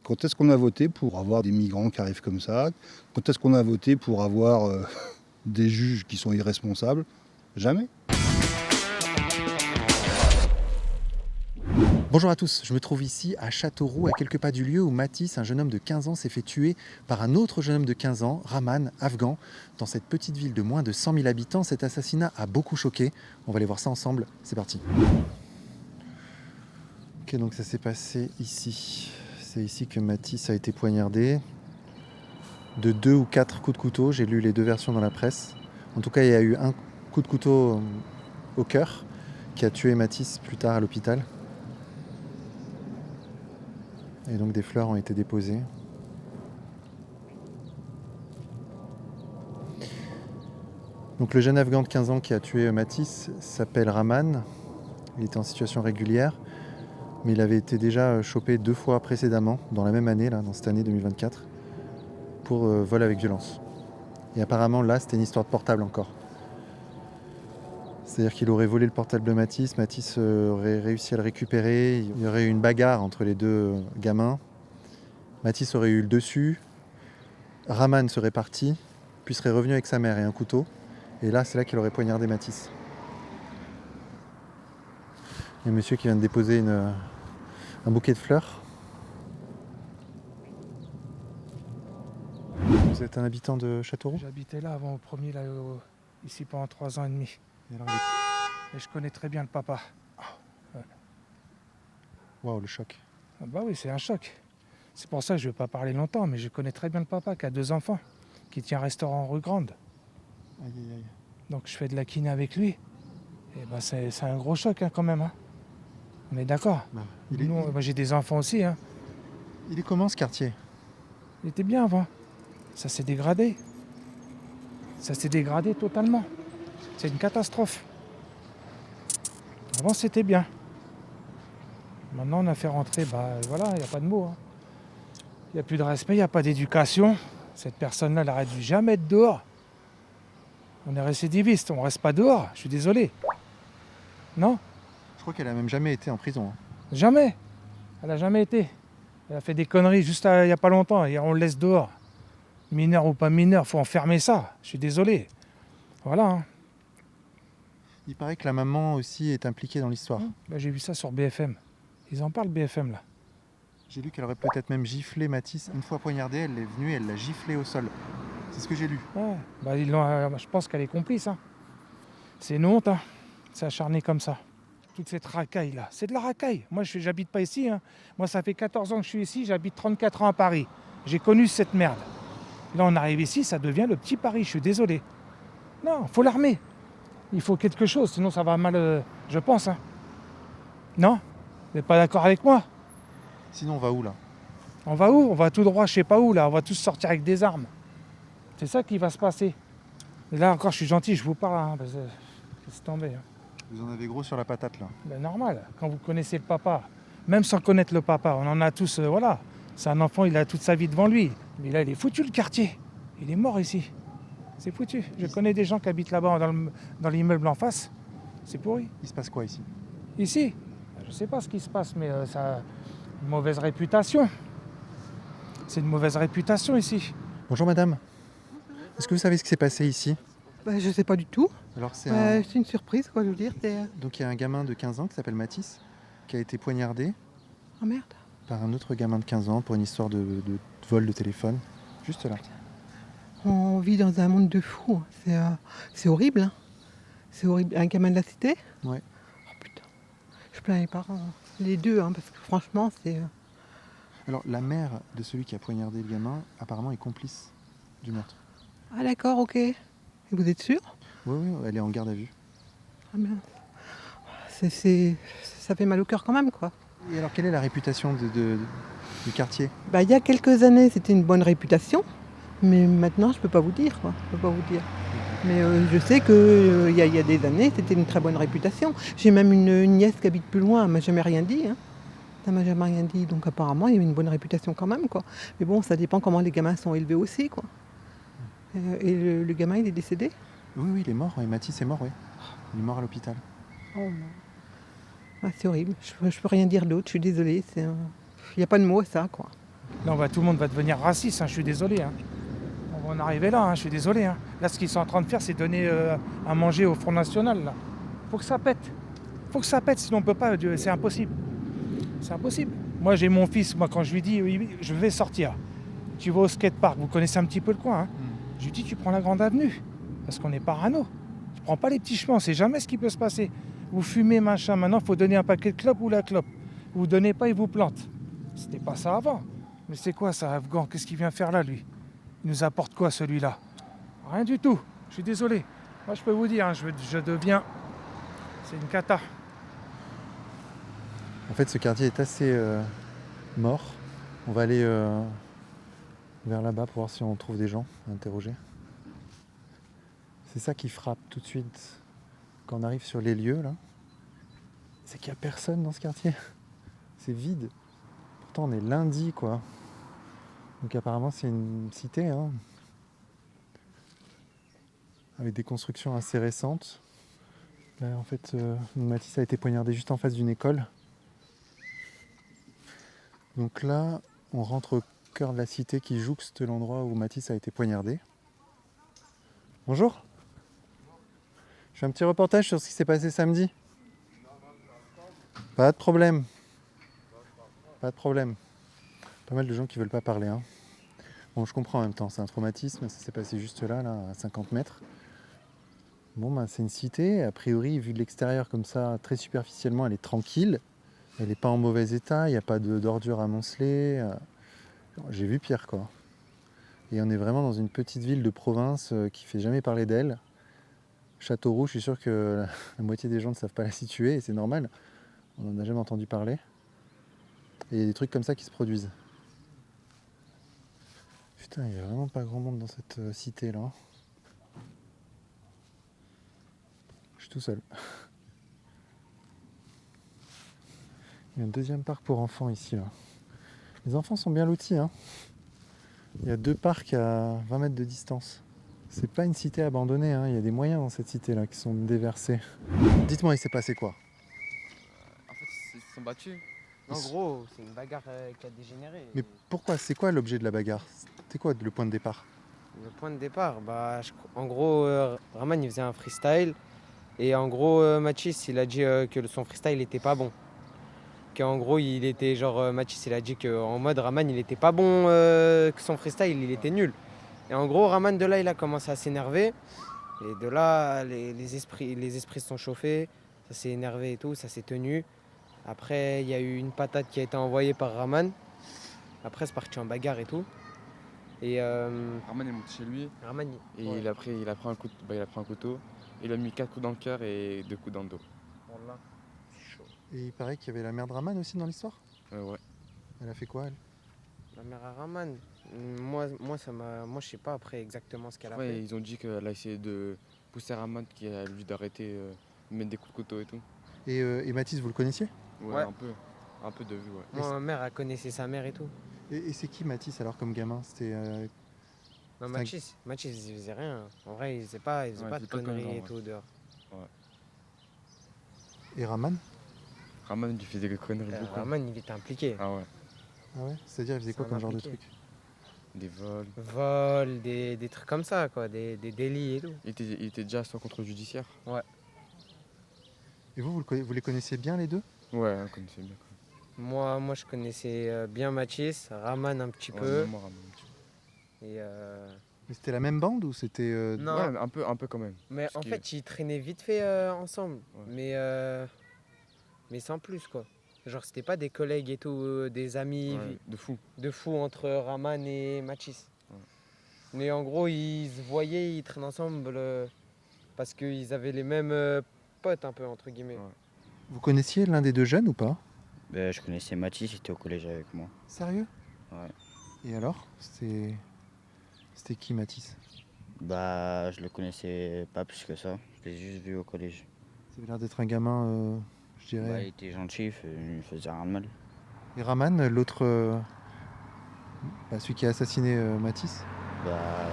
Quand est-ce qu'on a voté pour avoir des migrants qui arrivent comme ça? Quand est-ce qu'on a voté pour avoir des juges qui sont irresponsables? Jamais. Bonjour à tous, je me trouve ici à Châteauroux, à quelques pas du lieu où Mathis, un jeune homme de 15 ans, s'est fait tuer par un autre jeune homme de 15 ans, Rahman, afghan. Dans cette petite ville de moins de 100 000 habitants, cet assassinat a beaucoup choqué. On va aller voir ça ensemble, c'est parti. Ok, donc ça s'est passé ici. C'est ici que Mathis a été poignardé. De 2 ou 4 coups de couteau, j'ai lu les deux versions dans la presse. En tout cas, il y a eu un coup de couteau au cœur qui a tué Mathis plus tard à l'hôpital. Et donc des fleurs ont été déposées. Donc le jeune afghan de 15 ans qui a tué Mathis s'appelle Rahman. Il était en situation régulière, mais il avait été déjà chopé 2 fois précédemment, dans la même année, là, dans cette année 2024, pour vol avec violence. Et apparemment là, c'était une histoire de portable encore. C'est-à-dire qu'il aurait volé le portable de Mathis aurait réussi à le récupérer, il y aurait eu une bagarre entre les deux gamins. Mathis aurait eu le dessus, Rahman serait parti, puis serait revenu avec sa mère et un couteau. Et là, c'est là qu'il aurait poignardé Mathis. Il y a un monsieur qui vient de déposer un bouquet de fleurs. Vous êtes un habitant de Châteauroux? J'habitais là avant au premier, ici pendant 3 ans et demi. Et alors, Et je connais très bien le papa. waouh, le choc. Ah bah oui, c'est un choc. C'est pour ça que je ne vais pas parler longtemps, mais je connais très bien le papa qui a 2 enfants, qui tient un restaurant rue Grande. Aïe, aïe, aïe. Donc je fais de la kiné avec lui. Et bah c'est un gros choc quand même. Hein. On est d'accord. Bah, Moi j'ai des enfants aussi. Hein. il est comment ce quartier? Il était bien avant. Ça s'est dégradé. Ça s'est dégradé totalement. C'est une catastrophe. Avant c'était bien. Maintenant on a fait rentrer, voilà, il n'y a pas de mots. Hein. Il n'y a plus de respect, il n'y a pas d'éducation. Cette personne-là, elle n'aurait dû jamais être dehors. On est récidiviste, on ne reste pas dehors, je suis désolé. Non, Je crois qu'elle a même jamais été en prison. jamais. Elle n'a jamais été. Elle a fait des conneries juste il n'y a pas longtemps et on le laisse dehors. Mineur ou pas mineur, faut enfermer ça. Je suis désolé. Voilà. Hein. Il paraît que la maman aussi est impliquée dans l'histoire. J'ai vu ça sur BFM. Ils en parlent BFM là. J'ai lu qu'elle aurait peut-être même giflé Mathis. Une fois poignardée, elle est venue, elle l'a giflé au sol. C'est ce que j'ai lu. Ouais. Je pense qu'elle est complice. Hein. C'est une honte. Hein. C'est acharné comme ça. Toute cette racaille là, c'est de la racaille. Moi j'habite pas ici. Hein. Moi ça fait 14 ans que je suis ici, j'habite 34 ans à Paris. J'ai connu cette merde. Là on arrive ici, ça devient le petit Paris, je suis désolé. Non, faut l'armer. Il faut quelque chose, sinon ça va mal, je pense. Hein. Non? Vous n'êtes pas d'accord avec moi? Sinon, on va où là? On va où? On va tout droit, je sais pas où là. On va tous sortir avec des armes. C'est ça qui va se passer. Et là encore, je suis gentil, je vous parle. Hein, parce que c'est tombé. Hein. Vous en avez gros sur la patate là. Ben, normal, quand vous connaissez le papa, même sans connaître le papa, on en a tous, voilà. C'est un enfant, il a toute sa vie devant lui. Mais là, il est foutu le quartier. Il est mort ici. C'est foutu. Je connais des gens qui habitent là-bas dans l'immeuble en face. C'est pourri. Il se passe quoi ici? Ici, je sais pas ce qui se passe, mais ça a une mauvaise réputation. C'est une mauvaise réputation ici. Bonjour madame. Est-ce que vous savez ce qui s'est passé ici? Je sais pas du tout. Alors c'est C'est une surprise, quoi, je veux dire. Donc il y a un gamin de 15 ans qui s'appelle Mathis qui a été poignardé Oh merde. par un autre gamin de 15 ans pour une histoire de vol de téléphone. Juste là. On vit dans un monde de fous. C'est horrible. Hein. C'est horrible. Un gamin de la cité? Ouais. Oh putain. Je plains les parents. Les deux, hein, parce que franchement, c'est... Alors la mère de celui qui a poignardé le gamin apparemment est complice du meurtre. Ah d'accord, ok. Et vous êtes sûr? Oui, elle est en garde à vue. Ah merde. Ça fait mal au cœur quand même, quoi. Et alors quelle est la réputation du quartier? Il y a quelques années, c'était une bonne réputation. Mais maintenant, je peux pas vous dire, quoi. Je peux pas vous dire. Mais je sais qu'il y a des années, c'était une très bonne réputation. J'ai même une nièce qui habite plus loin, elle m'a jamais rien dit. Hein. Ça m'a jamais rien dit. Donc apparemment, il y a une bonne réputation quand même, quoi. Mais bon, ça dépend comment les gamins sont élevés aussi, quoi. Et le gamin, il est décédé? Oui, il est mort. Et Mathis est mort, oui. Il est mort à l'hôpital. Oh non. Ah, c'est horrible. Je peux rien dire d'autre, je suis désolée. Il n'y a pas de mots à ça, quoi. Non, bah, tout le monde va devenir raciste, hein, je suis désolé. Hein. On va en arriver là, hein, je suis désolé. Hein. Là, ce qu'ils sont en train de faire, c'est donner à manger au Front National. Là. Faut que ça pète. Faut que ça pète, sinon on peut pas. C'est impossible. C'est impossible. Moi, j'ai mon fils, moi, quand je lui dis, oui, je vais sortir. Tu vas au skatepark, vous connaissez un petit peu le coin. Hein. Je lui dis, tu prends la grande avenue. Parce qu'on est parano. Tu prends pas les petits chemins, on sait jamais ce qui peut se passer. Vous fumez, machin. Maintenant, il faut donner un paquet de clopes ou la clope. Vous donnez pas, il vous plante. C'était pas ça avant. Mais c'est quoi ça, Afghan? Qu'est-ce qu'il vient faire là, lui? Il nous apporte quoi, celui-là? Rien du tout. Je suis désolé. Moi, je peux vous dire, hein, je deviens... C'est une cata. En fait, ce quartier est assez mort. On va aller vers là-bas pour voir si on trouve des gens à interroger. C'est ça qui frappe tout de suite quand on arrive sur les lieux, là. C'est qu'il n'y a personne dans ce quartier. C'est vide. Pourtant, on est lundi, quoi. Donc apparemment, c'est une cité, hein, avec des constructions assez récentes. Là, en fait, Mathis a été poignardé juste en face d'une école. Donc là, on rentre au cœur de la cité qui jouxte l'endroit où Mathis a été poignardé. Bonjour. Je fais un petit reportage sur ce qui s'est passé samedi. Pas de problème. Pas de problème. Pas mal de gens qui veulent pas parler. Hein. Bon, je comprends en même temps, c'est un traumatisme, ça s'est passé juste là, à 50 mètres. Bon, ben, c'est une cité, a priori, vu de l'extérieur comme ça, très superficiellement, elle est tranquille. Elle n'est pas en mauvais état, il n'y a pas d'ordures amoncelées. J'ai vu pire, quoi. Et on est vraiment dans une petite ville de province qui fait jamais parler d'elle. Châteauroux, je suis sûr que la moitié des gens ne savent pas la situer, et c'est normal. On n'en a jamais entendu parler. Et il y a des trucs comme ça qui se produisent. Putain, il n'y a vraiment pas grand monde dans cette cité-là. Je suis tout seul. Il y a un deuxième parc pour enfants ici, là. Les enfants sont bien lotis, hein. Il y a 2 parcs à 20 mètres de distance. C'est pas une cité abandonnée, hein. Il y a des moyens dans cette cité-là qui sont déversés. Dites-moi, il s'est passé quoi? En fait, ils se sont battus. En gros, c'est une bagarre qui a dégénéré. Mais pourquoi? C'est quoi l'objet de la bagarre? C'était quoi le point de départ? Le point de départ, en gros, Raman il faisait un freestyle. Et en gros, Mathis il a dit que son freestyle était pas bon. Qu'en gros, il était genre, Mathis il a dit qu'en mode Raman il était pas bon, que son freestyle il était nul. Et en gros, Raman de là il a commencé à s'énerver. Et de là, les esprits se sont chauffés, ça s'est énervé et tout, ça s'est tenu. Après, il y a eu une patate qui a été envoyée par Raman. Après, c'est parti en bagarre et tout. Et Arman est monté chez lui Raman, et il a pris un couteau. Il a mis 4 coups dans le cœur et 2 coups dans le dos. Voilà. C'est chaud. Et il paraît qu'il y avait la mère de Raman aussi dans l'histoire? Ouais. Elle a fait quoi, elle? La mère à Raman, moi je sais pas après exactement ce qu'elle a Ouais, fait. ils ont dit qu'elle a essayé de pousser Arman qui a lui d'arrêter de mettre des coups de couteau et tout. Et Mathis, vous le connaissiez? Ouais, Ouais. un peu de vue, ouais. Moi, ma mère, elle connaissait sa mère et tout. Et c'est qui Mathis alors comme gamin? C'était Non, C'est Mathis, il faisait rien. En vrai, il faisait pas de conneries et ouais. tout dehors. Et Raman? Arman il faisait des conneries beaucoup. Raman, il était impliqué. Ah ouais. Ah ouais? C'est-à-dire, il faisait quoi C'est comme un genre de impliqué. truc? Des vols. Vol, des trucs comme ça, quoi, des délits et tout. Il était déjà sans contrôle judiciaire. Et vous les connaissiez bien les deux? Ouais, on connaissait bien. Moi, je connaissais bien Mathis, Raman un petit Ouais, peu. même moi, Arman, un petit peu. Et Mais c'était la même bande ou c'était... non, Ouais, un peu quand même. mais parce en que- fait, ils traînaient vite fait ensemble. Ouais. Mais sans plus, quoi. Genre, c'était pas des collègues et tout, des amis Ouais, de fou. de fou entre Raman et Mathis. Ouais. Mais en gros, ils se voyaient, ils traînent ensemble parce qu'ils avaient les mêmes potes, un peu, entre guillemets. Ouais. Vous connaissiez l'un des deux jeunes ou pas? Ben, je connaissais Mathis, il était au collège avec moi. Sérieux? Ouais. Et alors? C'était qui Mathis? Bah, je le connaissais pas plus que ça. Je l'ai juste vu au collège. Ça avait l'air d'être un gamin, je Bah, il dirais... était gentil, il faisait rien de mal. Et Raman, l'autre... celui qui a assassiné Mathis? Bah,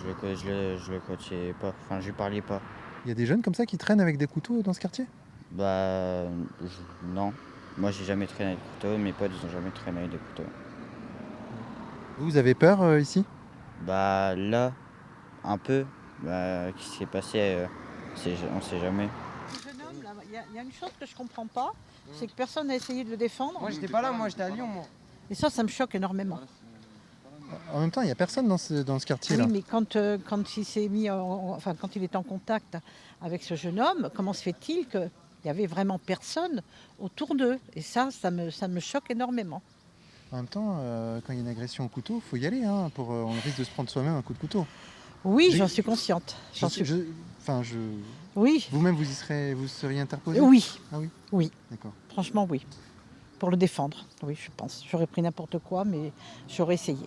je le connaissais pas. Enfin, je lui parlais pas. Il y a des jeunes comme ça qui traînent avec des couteaux dans ce quartier? Bah, non. Moi, j'ai jamais traîné avec des couteaux. Mes potes, ils ont jamais traîné avec des couteaux. Vous avez peur ici? Bah là, un peu. Bah, qu'est-ce qui s'est passé on sait jamais. Ce jeune homme, là, il y a une chose que je comprends pas, c'est que personne n'a essayé de le défendre. Moi, j'étais pas là, moi, j'étais à Lyon, moi. Et ça me choque énormément. En même temps, il n'y a personne dans ce quartier-là. Oui, mais quand il s'est mis, enfin, quand il est en contact avec ce jeune homme, comment se fait-il qu'il y avait vraiment personne autour d'eux? Et ça me choque énormément. En même temps, quand il y a une agression au couteau, il faut y aller. Hein, on risque de se prendre soi-même un coup de couteau. Oui, J'ai- j'en suis consciente. Oui, Vous-même, vous seriez interposé? oui, Ah oui. oui. D'accord. Franchement, oui. Pour le défendre, oui, je pense. J'aurais pris n'importe quoi, mais j'aurais essayé.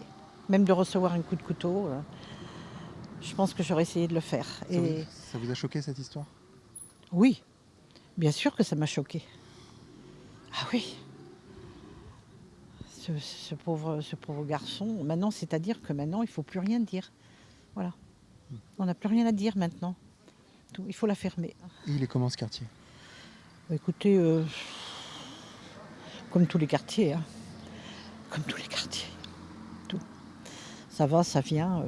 Même de recevoir un coup de couteau, je pense que j'aurais essayé de le faire. Ça vous a choqué cette histoire? Oui, bien sûr que ça m'a choquée. Ah oui. Ce pauvre garçon, maintenant, c'est-à-dire que maintenant, il ne faut plus rien dire. Voilà. On n'a plus rien à dire maintenant. Il faut la fermer. Et il est comment ce quartier? Écoutez, comme tous les quartiers, hein. Comme tous les quartiers. Tout. Ça va, ça vient.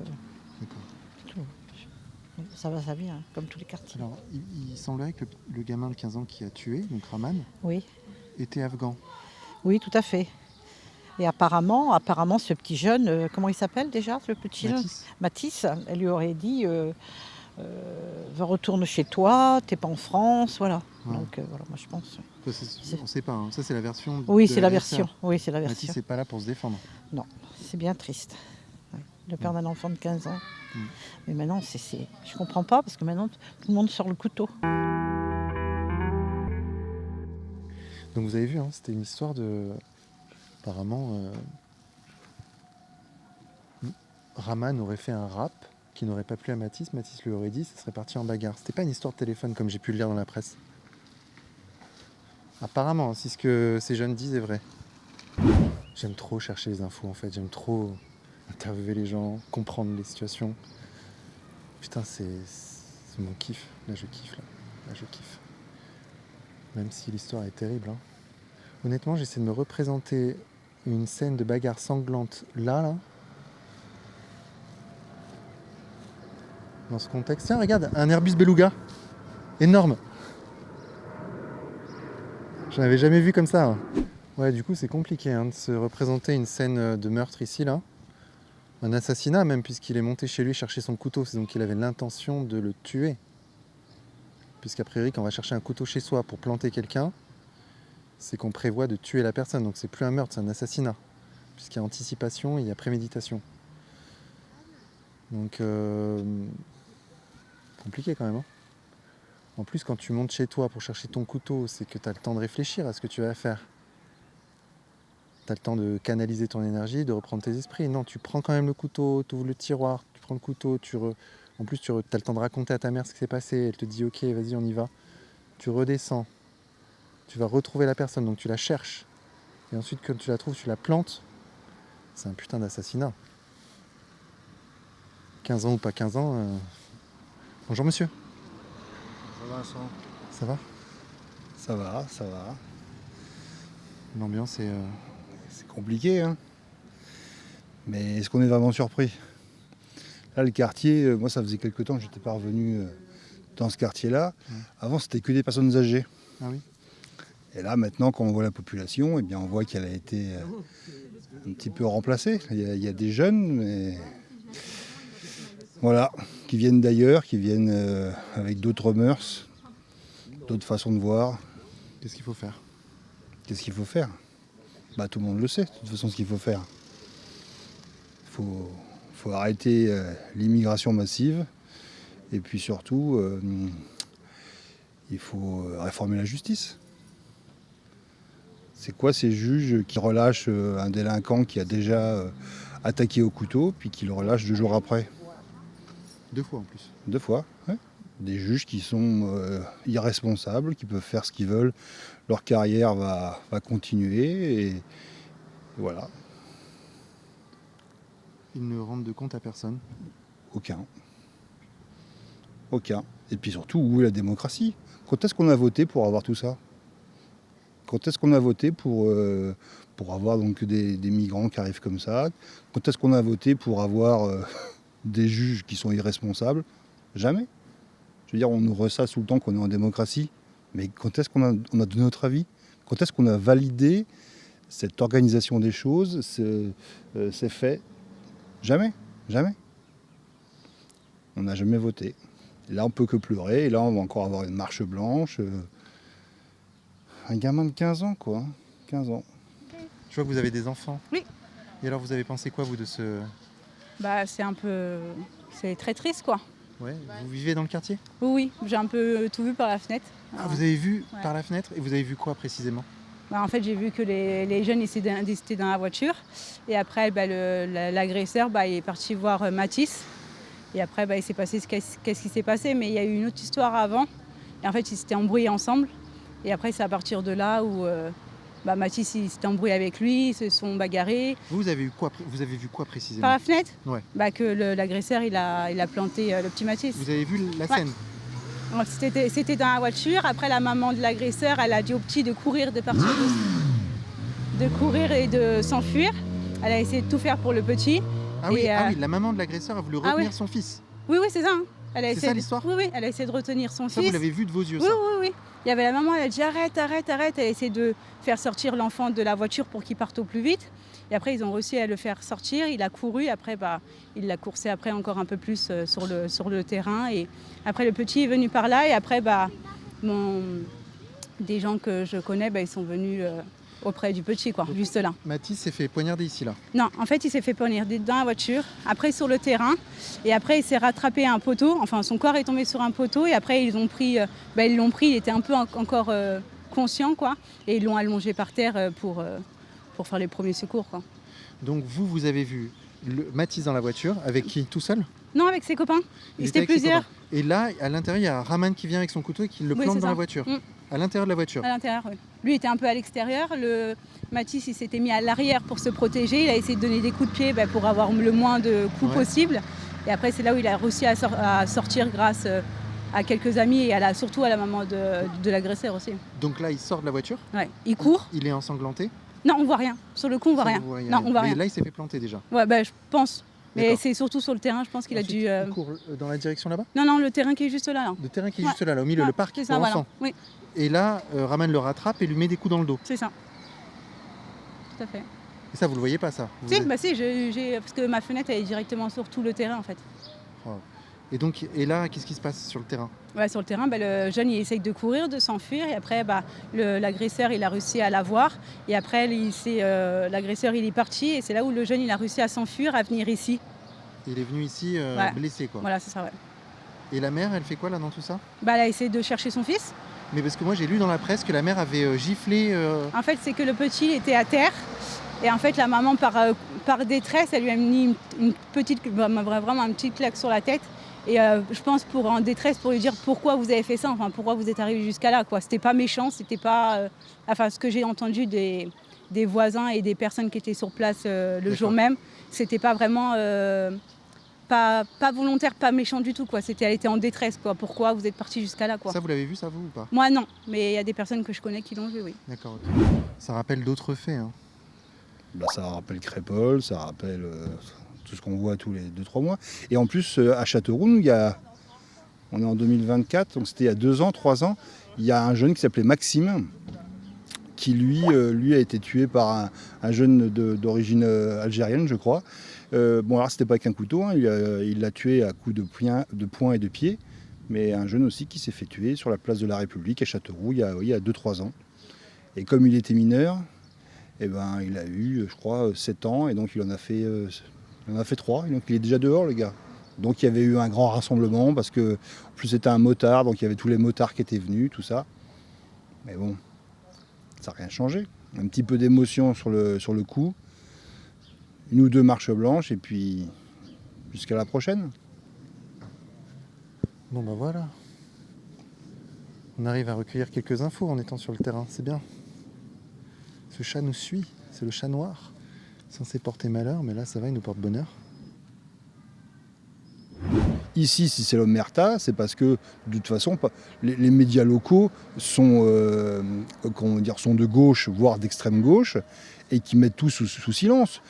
D'accord. Tout. Ça va, ça vient, comme tous les quartiers. Alors, il semblerait que le gamin de 15 ans qui a tué, donc Raman, Oui, était afghan. oui, tout à fait. Et apparemment, ce petit jeune, comment il s'appelle déjà, ce petit jeune Mathis, elle lui aurait dit va retourne chez toi, t'es pas en France, voilà. Ouais. Donc voilà, moi je pense. On ne sait pas, hein. Ça c'est la version. Oui, de c'est la l'agresseur. version. Oui, c'est la Mathis version. n'est pas là pour se défendre. Non, c'est bien triste. Ouais. De perdre un enfant de 15 ans. Mais maintenant, je comprends pas parce que maintenant tout le monde sort le couteau. Donc vous avez vu, hein, c'était une histoire de. Apparemment, Raman aurait fait un rap qui n'aurait pas plu à Mathis. Mathis lui aurait dit, ça serait parti en bagarre. C'était pas une histoire de téléphone comme j'ai pu le lire dans la presse. Apparemment, si ce que ces jeunes disent est vrai. J'aime trop chercher les infos en fait, j'aime trop interviewer les gens, comprendre les situations. Putain, c'est mon kiff. Là, je kiffe. Là, je kiffe. Même si l'histoire est terrible. Hein. Honnêtement, j'essaie de me représenter une scène de bagarre sanglante là. Dans ce contexte. Tiens, regarde, un Airbus Beluga. Énorme. J'en avais jamais vu comme ça. Hein. Ouais, du coup, c'est compliqué hein, de se représenter une scène de meurtre ici, là. Un assassinat même, puisqu'il est monté chez lui chercher son couteau. C'est donc qu'il avait l'intention de le tuer. Puisqu'a priori, quand on va chercher un couteau chez soi pour planter quelqu'un, c'est qu'on prévoit de tuer la personne. Donc c'est plus un meurtre, c'est un assassinat. Puisqu'il y a anticipation et il y a préméditation. Donc, compliqué quand même. Hein. En plus, quand tu montes chez toi pour chercher ton couteau, c'est que tu as le temps de réfléchir à ce que tu vas faire. Tu as le temps de canaliser ton énergie, de reprendre tes esprits. Non, tu prends quand même le couteau, tu ouvres le tiroir, tu prends le couteau, en plus tu as le temps de raconter à ta mère ce qui s'est passé. Elle te dit ok, vas-y, on y va. Tu redescends. Tu vas retrouver la personne, donc tu la cherches. Et ensuite, quand tu la trouves, tu la plantes. C'est un putain d'assassinat. 15 ans ou pas 15 ans. Bonjour monsieur. Bonjour Vincent. Ça va? Ça va, ça va. L'ambiance est... C'est compliqué, hein. Mais est-ce qu'on est vraiment surpris? Là, le quartier, moi, ça faisait quelque temps que j'étais pas revenu dans ce quartier-là. Avant, c'était que des personnes âgées. Ah oui? Et là, maintenant, quand on voit la population, eh bien, on voit qu'elle a été un petit peu remplacée. Il y a des jeunes, mais voilà, qui viennent d'ailleurs, qui viennent avec d'autres mœurs, d'autres façons de voir. Qu'est-ce qu'il faut faire? Qu'est-ce qu'il faut faire? Bah, tout le monde le sait, de toute façon, ce qu'il faut faire. Il faut arrêter l'immigration massive. Et puis surtout, il faut réformer la justice. C'est quoi ces juges qui relâchent un délinquant qui a déjà attaqué au couteau, puis qui le relâchent 2 jours après? 2 fois en plus. 2 fois, ouais. Des juges qui sont irresponsables, qui peuvent faire ce qu'ils veulent. Leur carrière va continuer et voilà. Ils ne rendent de compte à personne. Aucun. Et puis surtout, où est la démocratie? Quand est-ce qu'on a voté pour avoir tout ça? Quand est-ce qu'on a voté pour avoir donc des migrants qui arrivent comme ça? Quand est-ce qu'on a voté pour avoir des juges qui sont irresponsables? Jamais. Je veux dire, on nous ressasse tout le temps qu'on est en démocratie. Mais quand est-ce qu'on a donné notre avis? Quand est-ce qu'on a validé cette organisation des choses, ces faits? Jamais. Jamais. On n'a jamais voté. Et là, on peut que pleurer. Et là, on va encore avoir une marche blanche. Un gamin de 15 ans, quoi. 15 ans. Je vois que vous avez des enfants. Oui. Et alors, vous avez pensé quoi, vous, de ce... Bah, c'est très triste, quoi. Ouais, vous vivez dans le quartier? Oui, j'ai un peu tout vu par la fenêtre. Ah, vous avez vu Ouais. par la fenêtre? Et vous avez vu quoi, précisément? Bah, en fait, j'ai vu que les jeunes étaient dans la voiture. Et après, bah, l'agresseur il est parti voir Mathis. Et après, il s'est passé qu'est-ce qui s'est passé. Mais il y a eu une autre histoire avant. Et en fait, ils s'étaient embrouillés ensemble. Et après, c'est à partir de là où Mathis il s'était embrouillé avec lui, ils se sont bagarrés. Vous avez vu quoi précisément? Par la fenêtre, Ouais. que l'agresseur il a planté le petit Mathis. Vous avez vu la Ouais. scène? Donc, c'était dans la voiture. Après, la maman de l'agresseur, elle a dit au petit de courir, de courir et de s'enfuir. Elle a essayé de tout faire pour le petit. Ah oui, Et, ah oui, la maman de l'agresseur a voulu Ah retenir ouais. son fils. Oui, c'est ça. Hein. Elle a C'est essayé ça de- l'histoire? Oui, elle a essayé de retenir son Ça, fils. vous l'avez vu de vos yeux, Oui, ça? oui. Il y avait la maman, elle a dit arrête. Elle a essayé de faire sortir l'enfant de la voiture pour qu'il parte au plus vite. Et après, ils ont réussi à le faire sortir. Il a couru. Après, il l'a coursé après encore un peu plus sur le terrain. Et après, le petit est venu par là. Et après, des gens que je connais, ils sont venus auprès du petit, quoi, juste là. Mathis s'est fait poignarder ici, là. Non, en fait, il s'est fait poignarder dans la voiture, après sur le terrain, et après il s'est rattrapé à un poteau. Enfin, son corps est tombé sur un poteau, et après ils l'ont pris. Il était un peu encore conscient, quoi, et ils l'ont allongé par terre pour faire les premiers secours, quoi. Donc vous avez vu Mathis dans la voiture, avec qui? Tout seul? Non, avec ses copains. Il Ils était étaient avec ses plusieurs copains. Et là, à l'intérieur, il y a Raman qui vient avec son couteau et qui le Oui, plante c'est dans ça. la voiture. Mm. À l'intérieur de la voiture. à l'intérieur. Oui. Lui était un peu à l'extérieur. Mathis, il s'était mis à l'arrière pour se protéger. Il a essayé de donner des coups de pied pour avoir le moins de coups Ouais. possible. Et après, c'est là où il a réussi à sortir grâce à quelques amis et surtout à la maman de l'agresseur aussi. Donc là, il sort de la voiture. Ouais. Il court. Il est ensanglanté. Non, on voit rien. Sur le coup, on voit Ça, rien. vous voyez Non, on voit Mais rien. là, il s'est fait planter déjà. Ouais, je pense. Mais D'accord. c'est surtout sur le terrain, je pense qu'il a Ensuite, dû. il court dans la direction là-bas. Non, le terrain qui est juste là. Le terrain qui est Ouais. juste là, au milieu, Ouais, le parc c'est pour ça, voilà. enfants. Oui, Et là, Raman le rattrape et lui met des coups dans le dos. c'est ça. Tout à fait. Et ça, vous le voyez pas, ça? Vous Si, êtes- parce que ma fenêtre elle est directement sur tout le terrain en fait. Et là, qu'est-ce qui se passe sur le terrain? Ouais, sur le terrain, le jeune il essaye de courir, de s'enfuir et après l'agresseur il a réussi à l'avoir et après l'agresseur il est parti et c'est là où le jeune il a réussi à s'enfuir, à venir ici. Il est venu ici Ouais. blessé, quoi. Voilà, c'est ça, ouais. Et la mère, elle fait quoi là dans tout ça? Elle a essayé de chercher son fils. Mais parce que moi, j'ai lu dans la presse que la mère avait giflé. En fait, c'est que le petit il était à terre et en fait la maman par détresse, elle lui a mis une petite, vraiment une petite claque sur la tête. Et je pense en détresse pour lui dire pourquoi vous avez fait ça, enfin pourquoi vous êtes arrivé jusqu'à là, quoi. C'était pas méchant, c'était pas. Ce que j'ai entendu des voisins et des personnes qui étaient sur place le jour même, c'était pas vraiment pas volontaire, pas méchant du tout, quoi. Elle était en détresse, quoi. Pourquoi vous êtes parti jusqu'à là, quoi. Ça, vous l'avez vu, ça, vous ou pas? Moi non, mais il y a des personnes que je connais qui l'ont vu, oui. D'accord, ok. Ça rappelle d'autres faits, hein. Ça rappelle Crépol, ça rappelle tout ce qu'on voit tous les 2-3 mois. Et en plus, à Châteauroux, on est en 2024, donc c'était il y a 2 ans, 3 ans, il y a un jeune qui s'appelait Maxime, qui lui a été tué par un jeune d'origine algérienne, je crois. Alors c'était pas avec un couteau, hein, il l'a tué à coups de poing et de pied, mais un jeune aussi qui s'est fait tuer sur la place de la République à Châteauroux il y a 2-3 ans. Et comme il était mineur, il a eu, je crois, 7 ans, et donc il en a fait 3, et donc il est déjà dehors, le gars. Donc il y avait eu un grand rassemblement, parce que en plus c'était un motard, donc il y avait tous les motards qui étaient venus, tout ça. Mais bon, ça n'a rien changé. Un petit peu d'émotion sur le coup, 1 ou 2 marches blanches, et puis jusqu'à la prochaine. Bon, voilà. On arrive à recueillir quelques infos en étant sur le terrain, c'est bien. Ce chat nous suit, c'est le chat noir, censé porter malheur, mais là ça va, il nous porte bonheur. Ici, si c'est l'omerta, c'est parce que de toute façon, les médias locaux sont, sont de gauche, voire d'extrême gauche, et qui mettent tout sous silence.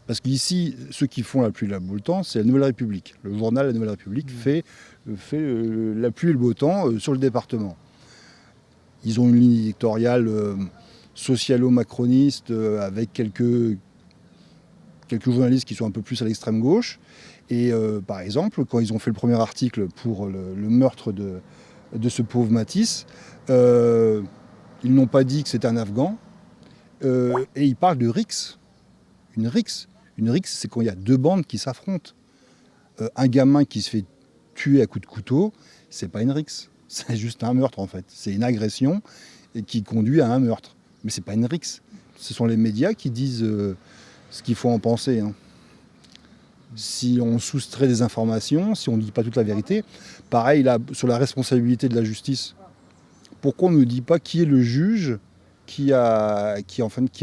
Parce qu'ici, ceux qui font la pluie et le beau temps, c'est la Nouvelle République. Le journal La Nouvelle République fait la pluie et le beau temps sur le département. Ils ont une ligne éditoriale socialo-macroniste avec quelques journalistes qui sont un peu plus à l'extrême gauche. Et par exemple, quand ils ont fait le premier article pour le meurtre de ce pauvre Matisse, ils n'ont pas dit que c'était un Afghan, et ils parlent de rixe. Une rixe, c'est quand il y a deux bandes qui s'affrontent. Un gamin qui se fait tuer à coups de couteau, c'est pas une rixe, c'est juste un meurtre en fait. C'est une agression et qui conduit à un meurtre. Mais c'est pas une rixe. Ce sont les médias qui disent ce qu'il faut en penser. Hein. Si on soustrait des informations, si on ne dit pas toute la vérité, pareil là, sur la responsabilité de la justice. Pourquoi on ne dit pas qui est le juge qui a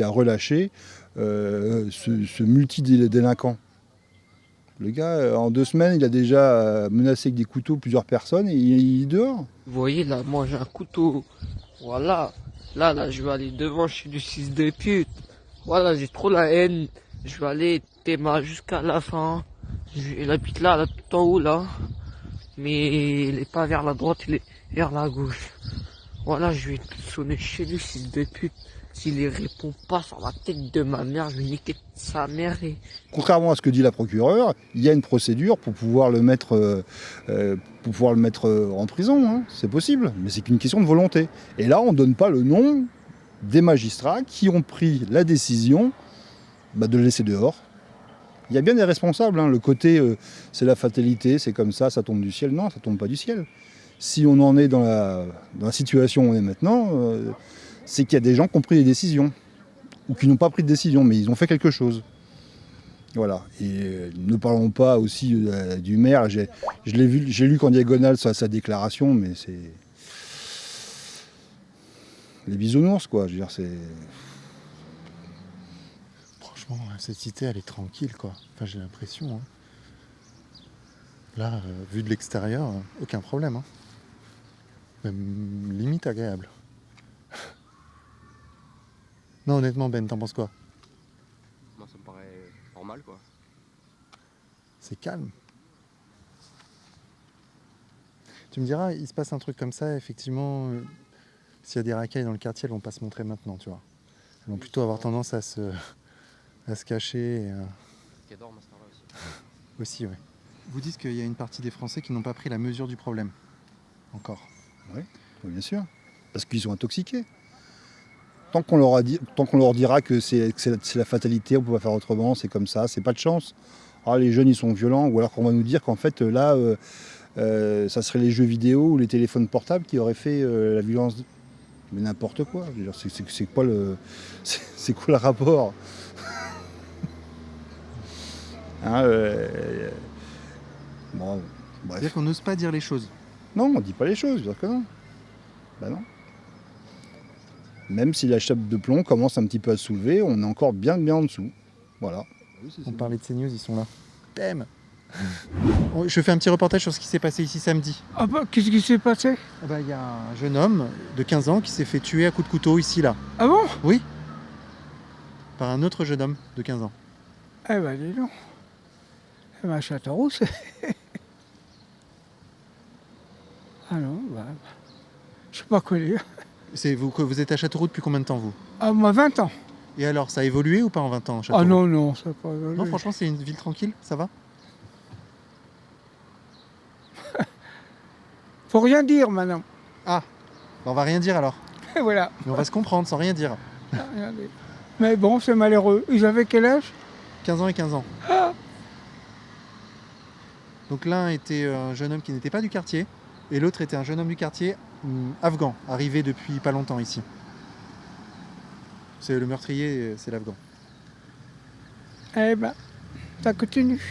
relâché ce multidélinquant? Le gars, en 2 semaines, il a déjà menacé avec des couteaux plusieurs personnes et il est dehors. Vous voyez là, moi j'ai un couteau. Voilà. Là, je vais aller devant, je suis du 6 de pute. Voilà, j'ai trop la haine. Je vais aller Théma jusqu'à la fin. Il habite là, tout en haut, là. Mais il est pas vers la droite, il est vers la gauche. Voilà, je vais sonner chez lui, 6 de pute. S'il ne répond pas sur la tête de ma mère, je vais niquer sa mère. Et... Contrairement à ce que dit la procureure, il y a une procédure pour pouvoir le mettre, en prison. Hein. C'est possible, mais c'est qu'une question de volonté. Et là, on ne donne pas le nom des magistrats qui ont pris la décision de le laisser dehors. Il y a bien des responsables. Hein. Le côté c'est la fatalité, c'est comme ça tombe du ciel. Non, ça tombe pas du ciel. Si on en est dans la situation où on est maintenant, c'est qu'il y a des gens qui ont pris des décisions, ou qui n'ont pas pris de décision, mais ils ont fait quelque chose. Voilà. Et ne parlons pas aussi du maire. J'ai lu qu'en diagonale sa déclaration, mais c'est les bisounours, quoi. Je veux dire, c'est. Franchement, cette cité, elle est tranquille, quoi. Enfin, j'ai l'impression. Hein. Là, vu de l'extérieur, aucun problème. Hein. Même limite agréable. Non, honnêtement, Ben, t'en penses quoi? Moi, ça me paraît normal, quoi. C'est calme. Tu me diras, il se passe un truc comme ça, effectivement, s'il y a des racailles dans le quartier, elles vont pas se montrer maintenant, tu vois. Elles vont plutôt avoir tendance à se cacher. Qui adore Mascara aussi. Aussi, ouais. Vous dites qu'il y a une partie des Français qui n'ont pas pris la mesure du problème. Encore. Oui, bien sûr. Parce qu'ils sont intoxiqués. Tant qu'on leur dira que c'est la fatalité, on ne peut pas faire autrement, c'est comme ça, c'est pas de chance. Ah, les jeunes, ils sont violents, ou alors qu'on va nous dire qu'en fait, là, ça serait les jeux vidéo ou les téléphones portables qui auraient fait la violence. Mais n'importe quoi. C'est quoi le rapport? Hein, bon, bref. C'est-à-dire qu'on n'ose pas dire les choses. Non, on ne dit pas les choses, bien sûr que non. Ben non. Même si la chape de plomb commence un petit peu à se soulever, on est encore bien en dessous. Voilà. On parlait de CNews, ils sont là. Thème. Je fais un petit reportage sur ce qui s'est passé ici samedi. Ah bah, qu'est-ce qui s'est passé? Il y a un jeune homme de 15 ans qui s'est fait tuer à coups de couteau ici, là. Ah bon? Oui. Par un autre jeune homme de 15 ans. Eh ben dis donc. Eh ben Châteauroux, c'est... Ah non, je sais pas quoi dire. Vous êtes à Châteauroux depuis combien de temps, vous? Ah, moi 20 ans. Et alors, ça a évolué ou pas en 20 ans, Châteauroux? Ah non, ça n'a pas évolué. Non, franchement, c'est une ville tranquille, ça va? Faut rien dire maintenant. Ah, on va rien dire alors. Et voilà. Mais on va se comprendre sans rien dire. Rien dire. Mais bon, c'est malheureux. Ils avaient quel âge? 15 ans et 15 ans. Ah. Donc l'un était un jeune homme qui n'était pas du quartier, et l'autre était un jeune homme du quartier afghan, arrivé depuis pas longtemps ici. C'est le meurtrier, c'est l'Afghan. Eh ben, ça continue.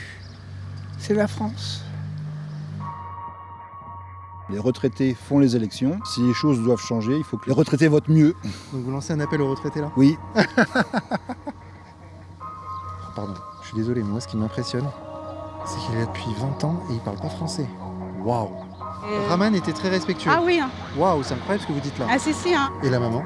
C'est la France. Les retraités font les élections. Si les choses doivent changer, il faut que les retraités votent mieux. Donc vous lancez un appel aux retraités là? Oui. Pardon, je suis désolé, mais moi ce qui m'impressionne, C'est qu'il est là depuis 20 ans et il parle pas français. Waouh. Raman était très respectueux. Ah oui, hein. Waouh, c'est incroyable ce que vous dites là. Ah si, si. Hein. Et la maman?